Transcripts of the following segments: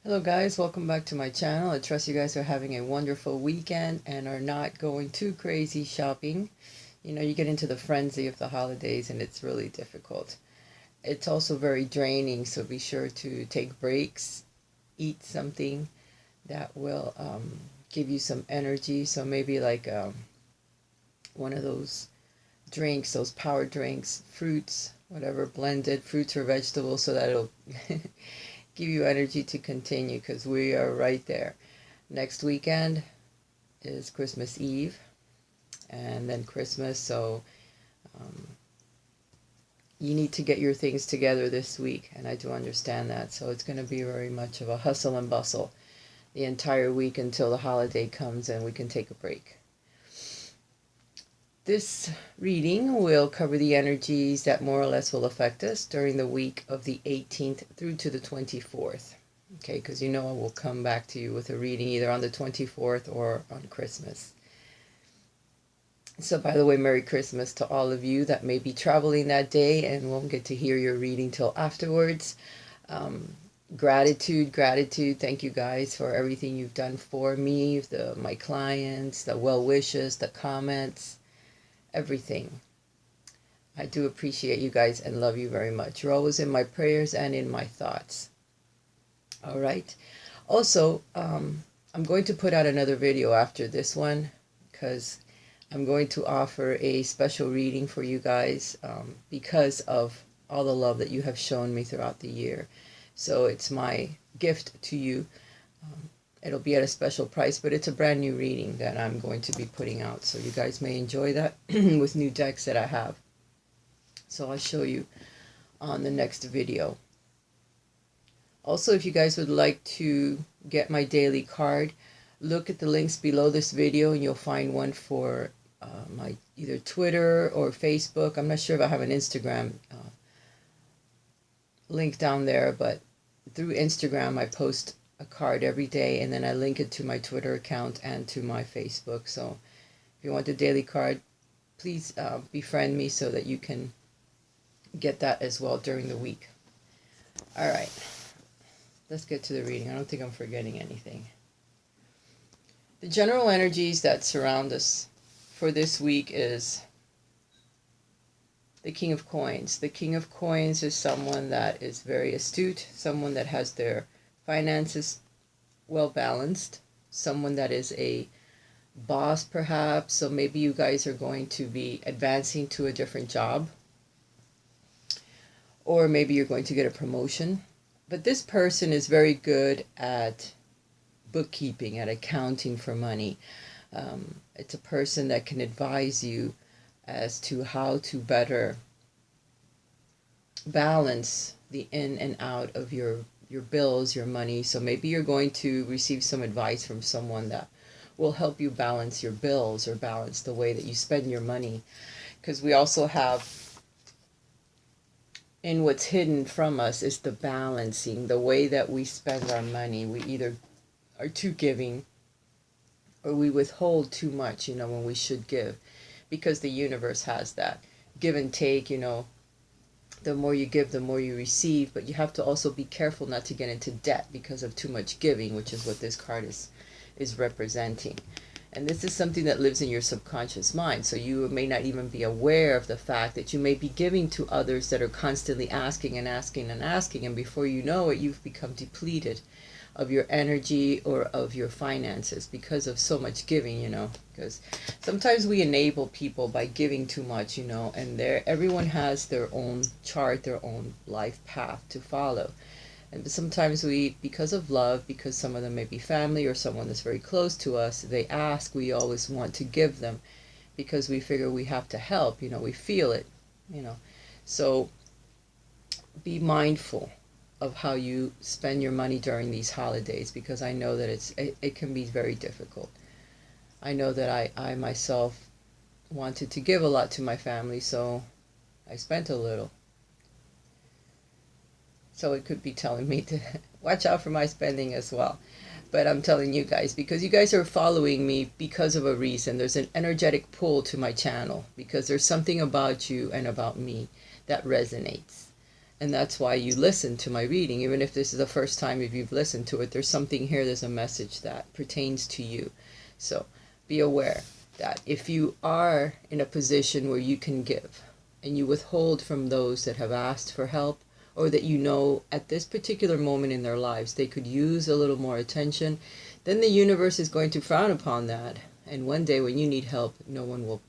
Hello guys, welcome back to my channel. I trust you guys are having a wonderful weekend and are not going too crazy shopping. You know, you get into the frenzy of the holidays and it's really difficult. It's also very draining, so be sure to take breaks, eat something that will give you some energy. So maybe like one of those drinks, those power drinks, fruits, whatever, blended fruits or vegetables, so that it'll give you energy to continue because we are right there. Next weekend is Christmas Eve and then Christmas, so um, you need to get your things together this week, and I do understand that. So it's going to be very much of a hustle and bustle the entire week until the holiday comes and we can take a break. This reading will cover the energies that more or less will affect us during the week of the 18th through to the 24th. Okay, because you know I will come back to you with a reading either on the 24th or on Christmas. So, by the way, Merry Christmas to all of you that may be traveling that day and won't get to hear your reading till afterwards. Gratitude. Thank you guys for everything you've done for me, my clients, the well wishes, the comments, everything. I do appreciate you guys and love you very much. You're always in my prayers and in my thoughts. All right. Also, I'm going to put out another video after this one because I'm going to offer a special reading for you guys because of all the love that you have shown me throughout the year. So it's my gift to you. It'll be at a special price, but it's a brand new reading that I'm going to be putting out. So you guys may enjoy that with new decks that I have. So I'll show you on the next video. Also, if you guys would like to get my daily card, look at the links below this video and you'll find one for my either Twitter or Facebook. I'm not sure if I have an Instagram link down there, but through Instagram I post a card every day and then I link it to my Twitter account and to my Facebook. So if you want the daily card, please befriend me so that you can get that as well during the week. All right, let's get to the reading. I don't think I'm forgetting anything. The general energies that surround us for this week is the King of Coins. The King of Coins is someone that is very astute, someone that has their finances well balanced, someone that is a boss perhaps. So maybe you guys are going to be advancing to a different job, or maybe you're going to get a promotion. But this person is very good at bookkeeping, at accounting for money. It's a person that can advise you as to how to better balance the in and out of your bills, your money. So maybe you're going to receive some advice from someone that will help you balance your bills or balance the way that you spend your money. Because we also have, in what's hidden from us is the balancing, the way that we spend our money. We either are too giving or we withhold too much, when we should give, because the universe has that give and take. The more you give, the more you receive, but you have to also be careful not to get into debt because of too much giving, which is what this card is representing. And this is something that lives in your subconscious mind, so you may not even be aware of the fact that you may be giving to others that are constantly asking and asking and asking, and before you know it, you've become depleted of your energy or of your finances because of so much giving. Because sometimes we enable people by giving too much, and everyone has their own chart, their own life path to follow. And sometimes we, because of love, because some of them may be family or someone that's very close to us, they ask, we always want to give them because we figure we have to help, we feel it, So be mindful of how you spend your money during these holidays, because I know that it can be very difficult. I know that I myself wanted to give a lot to my family, so I spent a little. So it could be telling me to watch out for my spending as well. But I'm telling you guys, because you guys are following me because of a reason. There's an energetic pull to my channel because there's something about you and about me that resonates. And that's why you listen to my reading. Even if this is the first time if you've listened to it, there's something here, there's a message that pertains to you. So be aware that if you are in a position where you can give and you withhold from those that have asked for help, or that you know at this particular moment in their lives they could use a little more attention, then the universe is going to frown upon that. And one day when you need help, no one will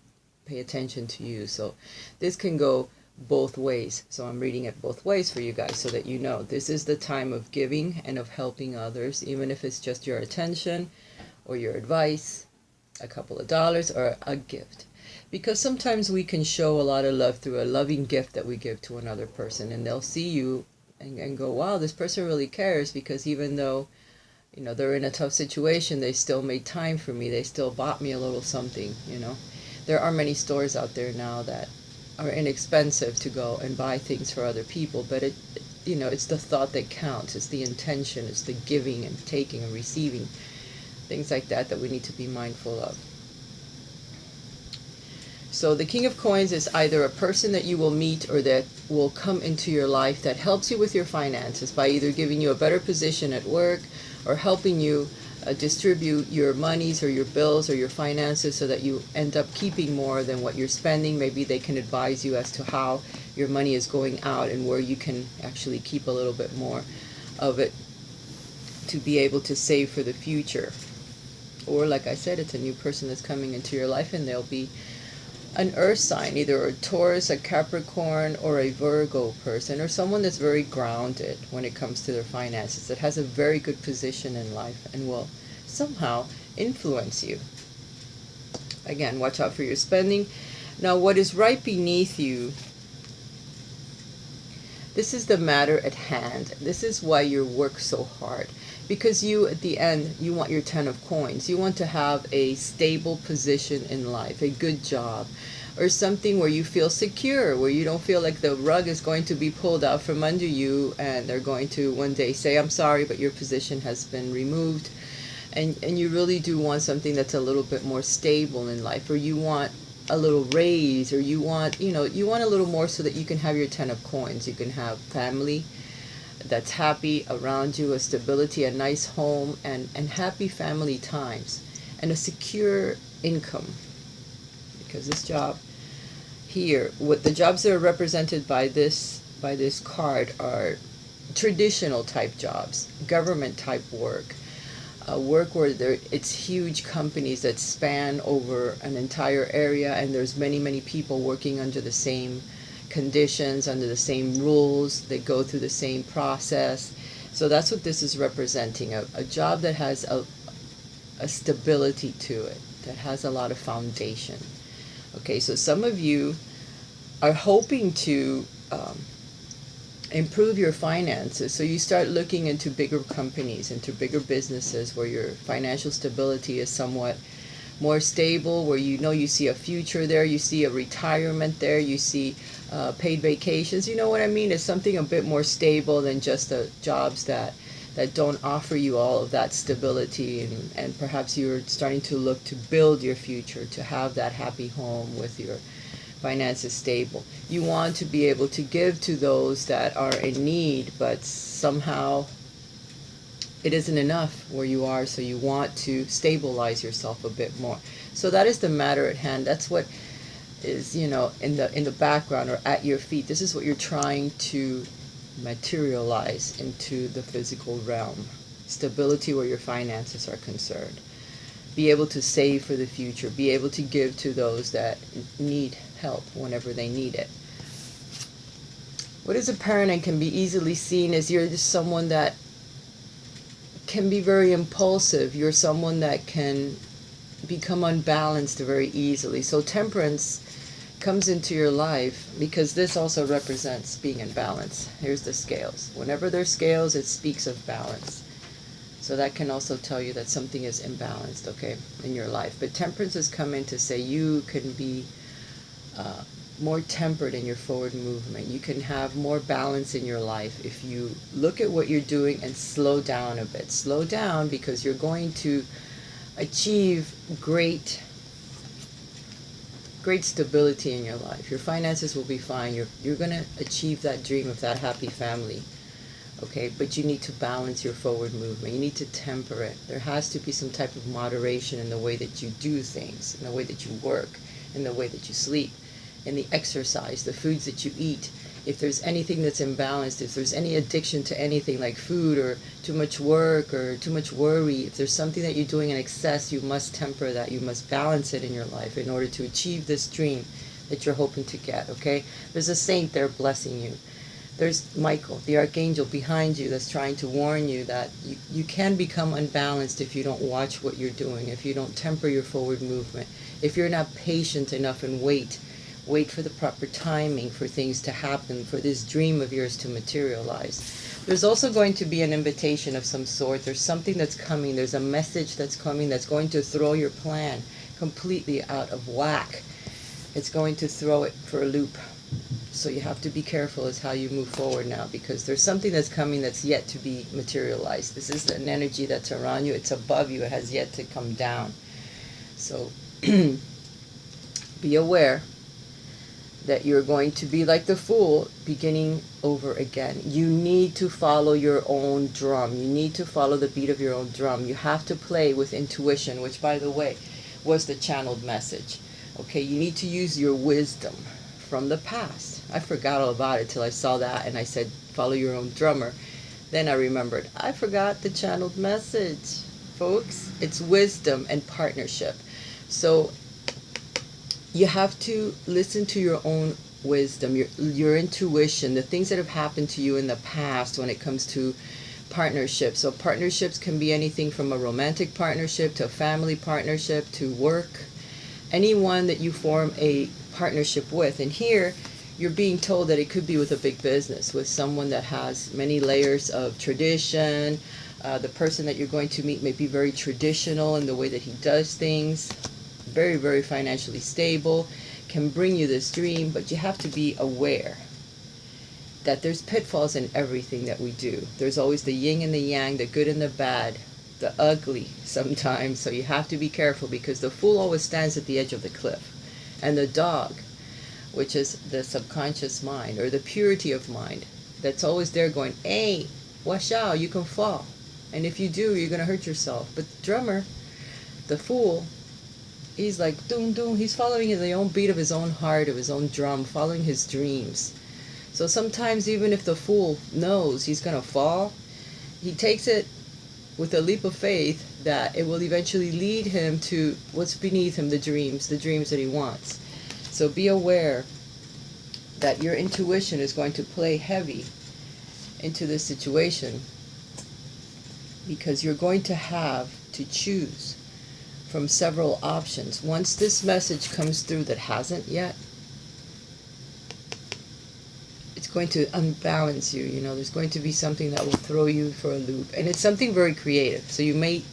pay attention to you. So this can go both ways. So I'm reading it both ways for you guys so that you know this is the time of giving and of helping others, even if it's just your attention or your advice, a couple of dollars, or a gift. Because sometimes we can show a lot of love through a loving gift that we give to another person, and they'll see you and go, wow, this person really cares, because even though they're in a tough situation, they still made time for me, they still bought me a little something. There are many stores out there now that are inexpensive to go and buy things for other people, but it's the thought that counts. It's the intention, it's the giving and taking and receiving, things like that we need to be mindful of. So the King of Coins is either a person that you will meet or that will come into your life that helps you with your finances by either giving you a better position at work or helping you distribute your monies or your bills or your finances so that you end up keeping more than what you're spending. Maybe they can advise you as to how your money is going out and where you can actually keep a little bit more of it to be able to save for the future. Or like I said, it's a new person that's coming into your life, and they'll be an earth sign, either a Taurus, a Capricorn, or a Virgo person, or someone that's very grounded when it comes to their finances, that has a very good position in life and will somehow influence you. Again, watch out for your spending. Now, what is right beneath you, this is the matter at hand. This is why you work so hard. Because you, at the end, you want your 10 of coins. You want to have a stable position in life, a good job, or something where you feel secure, where you don't feel like the rug is going to be pulled out from under you and they're going to one day say, I'm sorry, but your position has been removed. And you really do want something that's a little bit more stable in life, or you want a little raise, or you want a little more so that you can have your 10 of coins. You can have family that's happy around you, a stability, a nice home, and happy family times, and a secure income. Because this job here, what the jobs that are represented by this card are traditional type jobs, government type work, work where it's huge companies that span over an entire area, and there's many people working under the same conditions, under the same rules, they go through the same process. So that's what this is representing, a job that has a stability to it, that has a lot of foundation. Okay, so some of you are hoping to improve your finances, so you start looking into bigger companies, into bigger businesses where your financial stability is somewhat more stable, where you see a future there, you see a retirement there, you see paid vacations. You know what I mean? It's something a bit more stable than just the jobs that don't offer you all of that stability, and perhaps you're starting to look to build your future, to have that happy home with your finances stable. You want to be able to give to those that are in need, but somehow it isn't enough where you are, so you want to stabilize yourself a bit more. So that is the matter at hand. That's what is, in the background or at your feet. This is what you're trying to materialize into the physical realm. Stability where your finances are concerned. Be able to save for the future. Be able to give to those that need help whenever they need it. What is apparent and can be easily seen is you're just someone that can be very impulsive. You're someone that can become unbalanced very easily. So temperance comes into your life because this also represents being in balance. Here's the scales. Whenever there's scales, it speaks of balance. So that can also tell you that something is imbalanced, okay, in your life. But temperance has come in to say you can be more tempered in your forward movement. You can have more balance in your life if you look at what you're doing and slow down a bit. Slow down, because you're going to achieve great great stability in your life. Your finances will be fine. You're going to achieve that dream of that happy family. Okay, but you need to balance your forward movement. You need to temper it. There has to be some type of moderation in the way that you do things, in the way that you work, in the way that you sleep, in the exercise, the foods that you eat. If there's anything that's imbalanced, if there's any addiction to anything like food or too much work or too much worry, if there's something that you're doing in excess, you must temper that. You must balance it in your life in order to achieve this dream that you're hoping to get, okay? There's a saint there blessing you. There's Michael, the archangel behind you that's trying to warn you that you can become unbalanced if you don't watch what you're doing, if you don't temper your forward movement, if you're not patient enough and wait for the proper timing for things to happen, for this dream of yours to materialize. There's also going to be an invitation of some sort. There's something that's coming. There's a message that's coming that's going to throw your plan completely out of whack. It's going to throw it for a loop. So you have to be careful as how you move forward now, because there's something that's coming that's yet to be materialized. This is an energy that's around you. It's above you. It has yet to come down. So be aware that you're going to be like the fool, beginning over again. You need to follow your own drum. You need to follow the beat of your own drum. You have to play with intuition, which, by the way, was the channeled message. Okay, you need to use your wisdom from the past. I forgot all about it till I saw that and I said, follow your own drummer. Then I remembered, I forgot the channeled message. Folks, it's wisdom and partnership. So you have to listen to your own wisdom, your intuition, the things that have happened to you in the past when it comes to partnerships. So partnerships can be anything from a romantic partnership to a family partnership to work. Anyone that you form a partnership with. And here you're being told that it could be with a big business, with someone that has many layers of tradition. The person that you're going to meet may be very traditional in the way that he does things, very, very financially stable, can bring you this dream, but you have to be aware that there's pitfalls in everything that we do. There's always the yin and the yang, the good and the bad, the ugly sometimes. So you have to be careful, because the fool always stands at the edge of the cliff. And the dog, which is the subconscious mind or the purity of mind, that's always there going, hey, watch out, you can fall. And if you do, you're going to hurt yourself. But the drummer, the fool, he's like, doom, doom. He's following the own beat of his own heart, of his own drum, following his dreams. So sometimes even if the fool knows he's going to fall, he takes it with a leap of faith that it will eventually lead him to what's beneath him, the dreams that he wants. So be aware that your intuition is going to play heavy into this situation, because you're going to have to choose from several options. Once this message comes through that hasn't yet, it's going to unbalance you. You know, there's going to be something that will throw you for a loop, and it's something very creative. So you may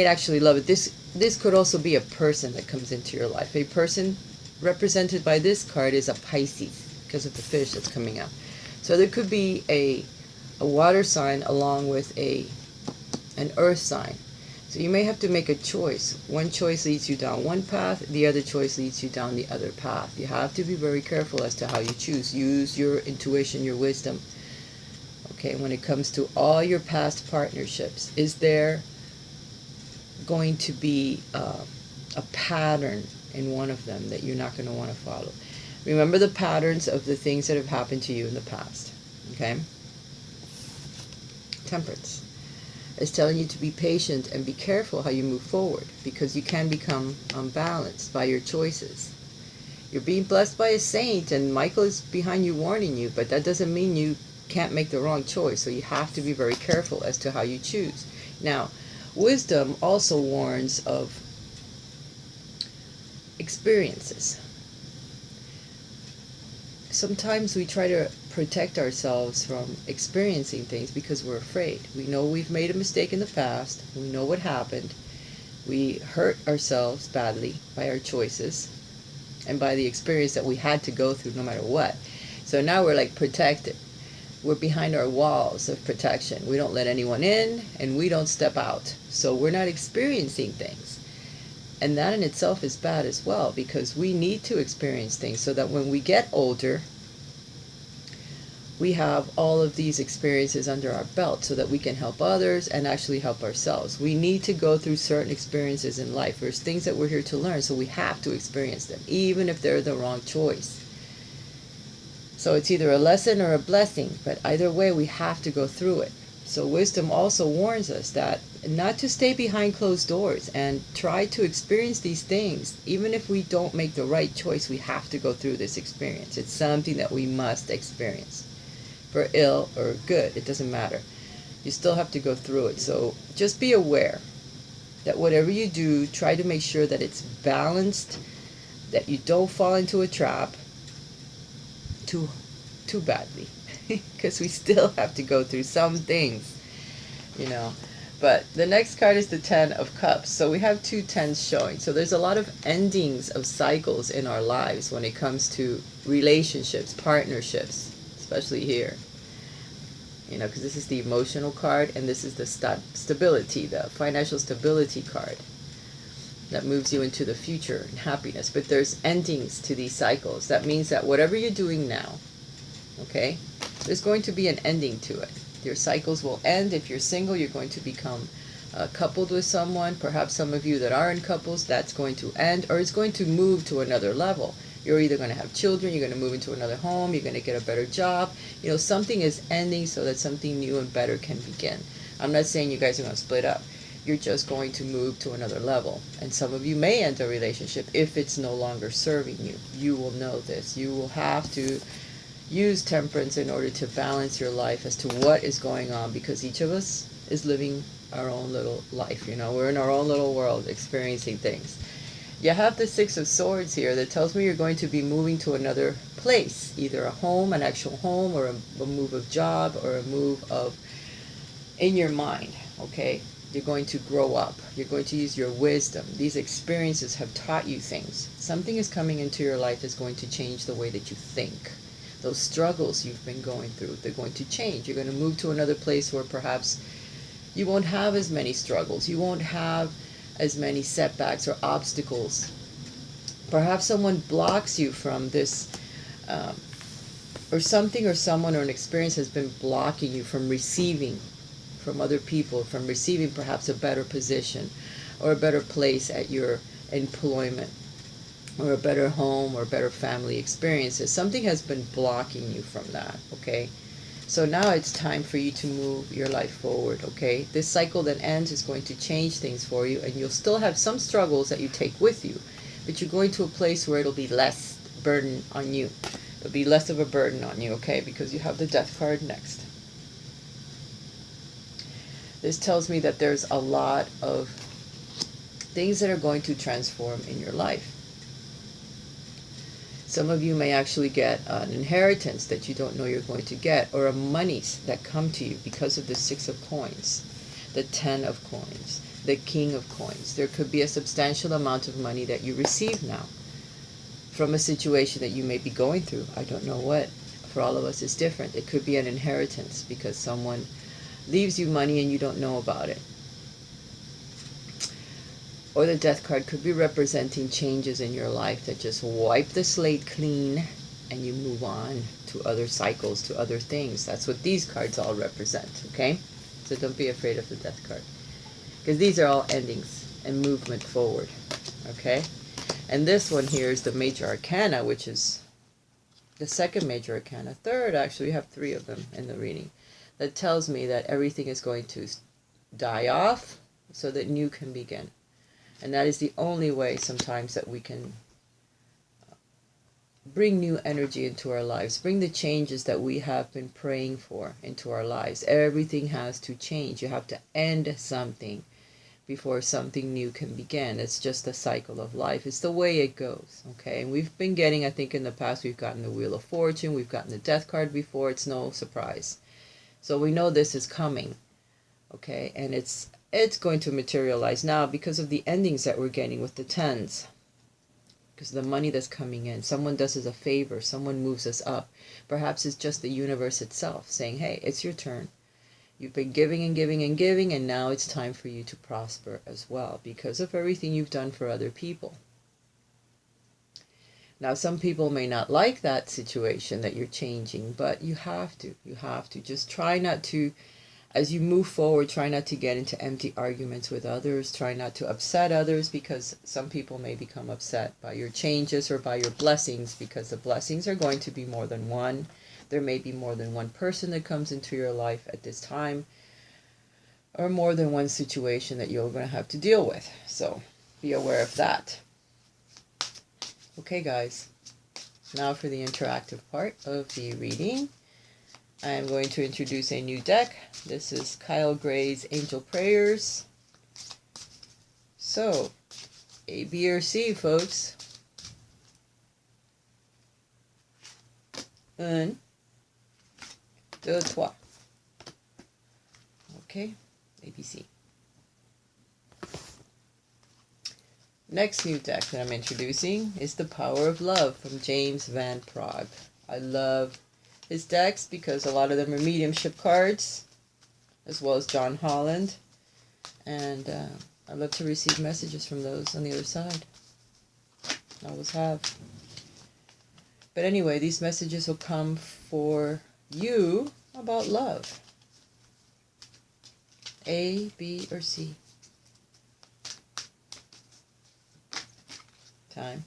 actually love it. This could also be a person that comes into your life. A person represented by this card is a Pisces, because of the fish that's coming out. So there could be a water sign along with an earth sign. So you may have to make a choice. One choice leads you down one path, the other choice leads you down the other path. You have to be very careful as to how you choose. Use your intuition, your wisdom. Okay, when it comes to all your past partnerships, is there going to be a pattern in one of them that you're not going to want to follow? Remember the patterns of the things that have happened to you in the past. Okay? Temperance is telling you to be patient and be careful how you move forward, because you can become unbalanced by your choices. You're being blessed by a saint, and Michael is behind you warning you, but that doesn't mean you can't make the wrong choice. So you have to be very careful as to how you choose. Now, wisdom also warns of experiences. Sometimes we try to protect ourselves from experiencing things because we're afraid. We know we've made a mistake in the past. We know what happened. We hurt ourselves badly by our choices and by the experience that we had to go through no matter what. So now we're like protected. We're behind our walls of protection. We don't let anyone in, and we don't step out. So we're not experiencing things. And that in itself is bad as well, because we need to experience things so that when we get older, we have all of these experiences under our belt so that we can help others and actually help ourselves. We need to go through certain experiences in life. There's things that we're here to learn, so we have to experience them, even if they're the wrong choice. So it's either a lesson or a blessing, but either way, we have to go through it. So wisdom also warns us that not to stay behind closed doors and try to experience these things. Even if we don't make the right choice, we have to go through this experience. It's something that we must experience. For ill or good, it doesn't matter. You still have to go through it. So just be aware that whatever you do, try to make sure that it's balanced, that you don't fall into a trap too badly, because we still have to go through some things, you know. But the next card is the Ten of Cups. So we have two tens showing. So there's a lot of endings of cycles in our lives when it comes to relationships, partnerships, especially here. You know, because this is the emotional card, and this is the stability, the financial stability card that moves you into the future and happiness. But there's endings to these cycles. That means that whatever you're doing now, okay, there's going to be an ending to it. Your cycles will end. If you're single, you're going to become coupled with someone. Perhaps some of you that are in couples, that's going to end, or it's going to move to another level. You're either going to have children, you're going to move into another home, you're going to get a better job. You know, something is ending so that something new and better can begin. I'm not saying you guys are going to split up. You're just going to move to another level. And some of you may end a relationship if it's no longer serving you. You will know this. You will have to use temperance in order to balance your life as to what is going on, because each of us is living our own little life. You know, we're in our own little world experiencing things. You have the Six of Swords here that tells me you're going to be moving to another place, either a home, an actual home, or a move of job, or a move of in your mind, okay? You're going to grow up. You're going to use your wisdom. These experiences have taught you things. Something is coming into your life that's going to change the way that you think. Those struggles you've been going through, they're going to change. You're going to move to another place where perhaps you won't have as many struggles. You won't have as many setbacks or obstacles. Perhaps someone blocks you from this, or something or someone or an experience has been blocking you from receiving from other people, from receiving perhaps a better position or a better place at your employment, or a better home, or better family experiences. Something has been blocking you from that, okay? So now it's time for you to move your life forward, okay? This cycle that ends is going to change things for you, and you'll still have some struggles that you take with you, but you're going to a place where it'll be less burden on you. It'll be less of a burden on you, okay? Because you have the Death card next. This tells me that there's a lot of things that are going to transform in your life. Some of you may actually get an inheritance that you don't know you're going to get, or a monies that come to you because of the Six of Coins, the Ten of Coins, the King of Coins. There could be a substantial amount of money that you receive now from a situation that you may be going through. I don't know what. For all of us, it's different. It could be an inheritance because someone leaves you money and you don't know about it. Or the Death card could be representing changes in your life that just wipe the slate clean and you move on to other cycles, to other things. That's what these cards all represent, okay? So don't be afraid of the Death card, because these are all endings and movement forward, okay? And this one here is the Major Arcana, which is the second Major Arcana. Third, actually, we have three of them in the reading. That tells me that everything is going to die off so that new can begin. And that is the only way sometimes that we can bring new energy into our lives, bring the changes that we have been praying for into our lives. Everything has to change. You have to end something before something new can begin. It's just a cycle of life. It's the way it goes, okay? And we've been getting, I think in the past, we've gotten the Wheel of Fortune, we've gotten the Death card before. It's no surprise. So we know this is coming, okay? And it's going to materialize now because of the endings that we're getting with the tens. Because of the money that's coming in. Someone does us a favor. Someone moves us up. Perhaps it's just the universe itself saying, hey, it's your turn. You've been giving and giving and giving, and now it's time for you to prosper as well because of everything you've done for other people. Now, some people may not like that situation that you're changing, but you have to. You have to. Just try not to, as you move forward, try not to get into empty arguments with others. Try not to upset others, because some people may become upset by your changes or by your blessings, because the blessings are going to be more than one. There may be more than one person that comes into your life at this time, or more than one situation that you're going to have to deal with. So be aware of that. Okay, guys, now for the interactive part of the reading. I am going to introduce a new deck. This is Kyle Gray's Angel Prayers. So, A, B, or C, folks. 1, 2, 3. Okay, A, B, C. Next new deck that I'm introducing is The Power of Love from James Van Praagh. I love his decks because a lot of them are mediumship cards, as well as John Holland. And I love to receive messages from those on the other side. I always have. But anyway, these messages will come for you about love. A, B, or C. Time.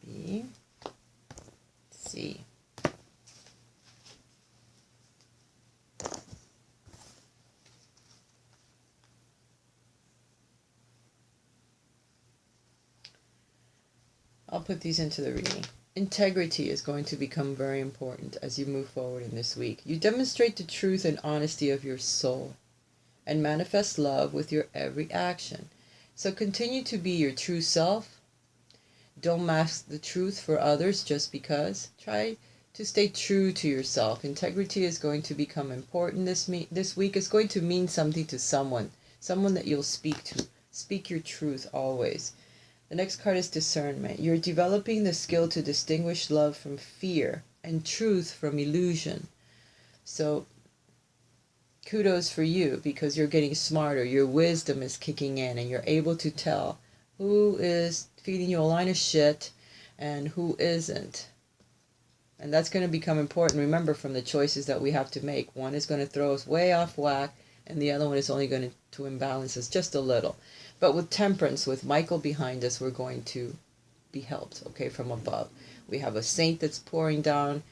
B, C. I'll put these into the reading. Integrity is going to become very important as you move forward in this week. You demonstrate the truth and honesty of your soul and manifest love with your every action. So continue to be your true self. Don't mask the truth for others just because. Try to stay true to yourself. Integrity is going to become important this week. It's going to mean something to someone that you'll speak to. Speak your truth always. The next card is discernment. You're developing the skill to distinguish love from fear and truth from illusion. So kudos for you, because you're getting smarter. Your wisdom is kicking in and you're able to tell who is feeding you a line of shit and who isn't. And that's going to become important. Remember, from the choices that we have to make. One is going to throw us way off whack, and the other one is only going to imbalance us just a little. But with Temperance, with Michael behind us, we're going to be helped, okay, from above. We have a saint that's pouring down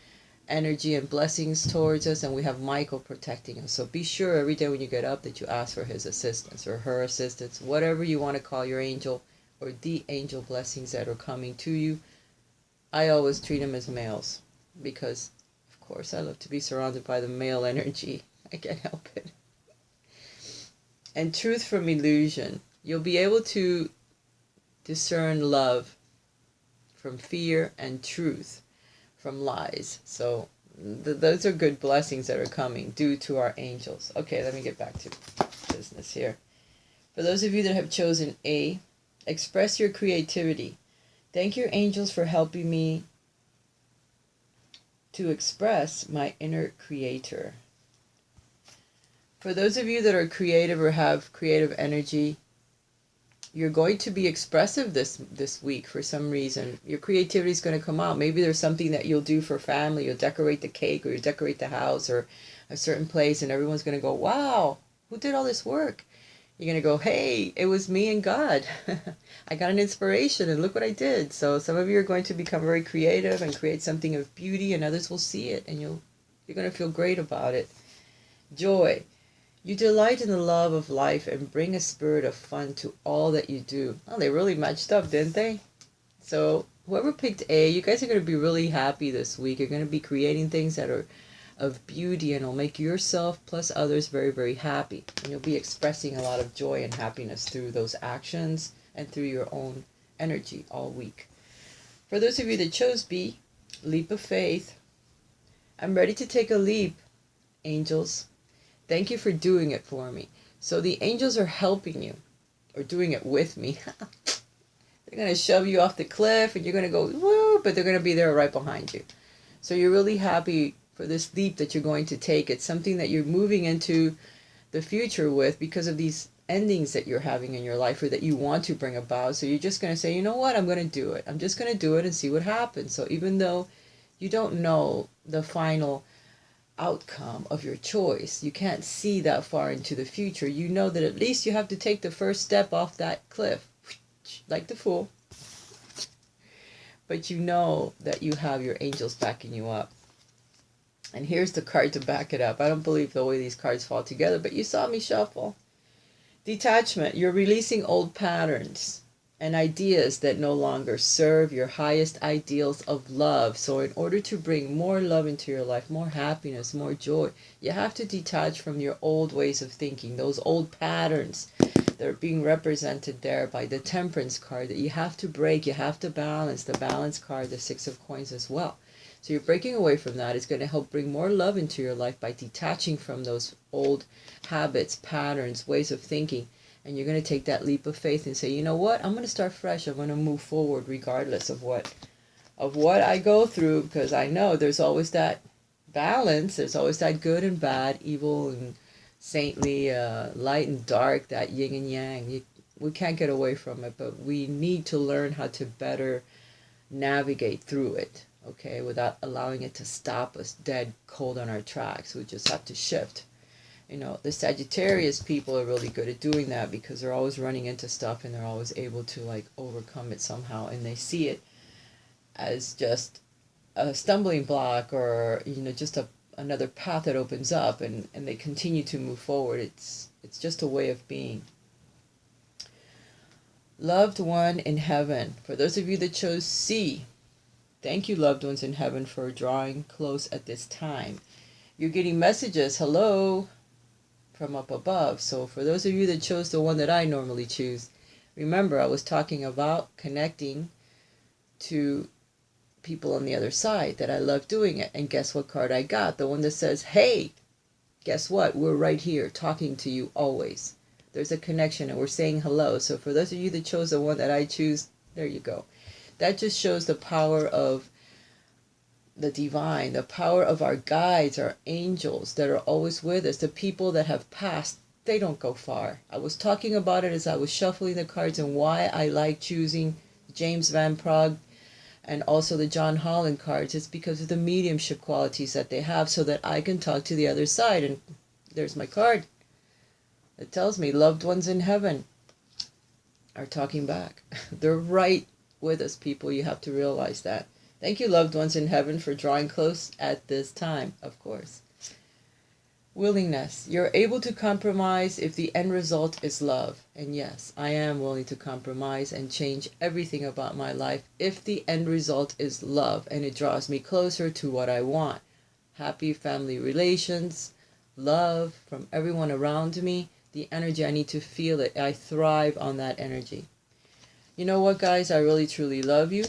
energy and blessings towards us, and we have Michael protecting us. So be sure every day when you get up that you ask for his assistance or her assistance, whatever you want to call your angel or the angel blessings that are coming to you. I always treat them as males because, of course, I love to be surrounded by the male energy. I can't help it. And truth from illusion. You'll be able to discern love from fear and truth from lies. So those are good blessings that are coming due to our angels. Okay, let me get back to business here. For those of you that have chosen A, express your creativity. Thank your angels for helping me to express my inner creator. For those of you that are creative or have creative energy, you're going to be expressive this week for some reason. Your creativity is going to come out. Maybe there's something that you'll do for family. You'll decorate the cake or you decorate the house or a certain place, and everyone's going to go, wow, who did all this work? You're going to go, hey, it was me and God. I got an inspiration and look what I did. So some of you are going to become very creative and create something of beauty, and others will see it and you're going to feel great about it. Joy. You delight in the love of life and bring a spirit of fun to all that you do. Oh, they really matched up, didn't they? So whoever picked A, you guys are going to be really happy this week. You're going to be creating things that are of beauty and will make yourself plus others very, very happy. And you'll be expressing a lot of joy and happiness through those actions and through your own energy all week. For those of you that chose B, leap of faith. I'm ready to take a leap, angels. Thank you for doing it for me. So the angels are helping you, or doing it with me. They're going to shove you off the cliff, and you're going to go, woo, but they're going to be there right behind you. So you're really happy for this leap that you're going to take. It's something that you're moving into the future with because of these endings that you're having in your life or that you want to bring about. So you're just going to say, you know what, I'm going to do it. I'm just going to do it and see what happens. So even though you don't know the final outcome of your choice, you can't see that far into the future, you know that at least you have to take the first step off that cliff, like the fool. But you know that you have your angels backing you up. And here's the card to back it up. I don't believe the way these cards fall together, but you saw me shuffle. Detachment. You're releasing old patterns and ideas that no longer serve your highest ideals of love. So in order to bring more love into your life, more happiness, more joy, you have to detach from your old ways of thinking, those old patterns that are being represented there by the Temperance card that you have to break, you have to balance. The Balance card, the Six of Coins as well. So you're breaking away from that. It's going to help bring more love into your life by detaching from those old habits, patterns, ways of thinking. And you're going to take that leap of faith and say, you know what? I'm going to start fresh. I'm going to move forward regardless of what I go through, because I know there's always that balance. There's always that good and bad, evil and saintly, light and dark, that yin and yang. We can't get away from it, but we need to learn how to better navigate through it, okay, without allowing it to stop us dead cold on our tracks. We just have to shift. You know, the Sagittarius people are really good at doing that because they're always running into stuff and they're always able to like overcome it somehow, and they see it as just a stumbling block or, you know, just another path that opens up, and they continue to move forward. It's just a way of being. Loved one in heaven. For those of you that chose C, thank you, loved ones in heaven, for drawing close at this time. You're getting messages, hello, from up above. So for those of you that chose the one that I normally choose, remember I was talking about connecting to people on the other side, that I love doing it. And guess what card I got? The one that says, hey, guess what? We're right here talking to you always. There's a connection and we're saying hello. So for those of you that chose the one that I choose, there you go. That just shows the power of the divine, the power of our guides, our angels that are always with us. The people that have passed, they don't go far. I was talking about it as I was shuffling the cards and why I like choosing James Van Praagh and also the John Holland cards. It's because of the mediumship qualities that they have, so that I can talk to the other side. And there's my card. It tells me loved ones in heaven are talking back. They're right with us, people. You have to realize that. Thank you, loved ones in heaven, for drawing close at this time, of course. Willingness. You're able to compromise if the end result is love. And yes, I am willing to compromise and change everything about my life if the end result is love and it draws me closer to what I want. Happy family relations, love from everyone around me, the energy, I need to feel it. I thrive on that energy. You know what, guys? I really, truly love you.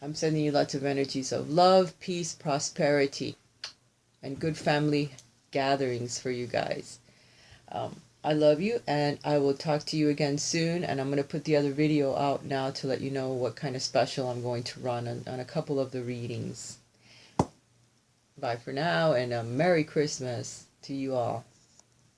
I'm sending you lots of energies of love, peace, prosperity, and good family gatherings for you guys. I love you, and I will talk to you again soon. And I'm going to put the other video out now to let you know what kind of special I'm going to run on a couple of the readings. Bye for now, and a Merry Christmas to you all.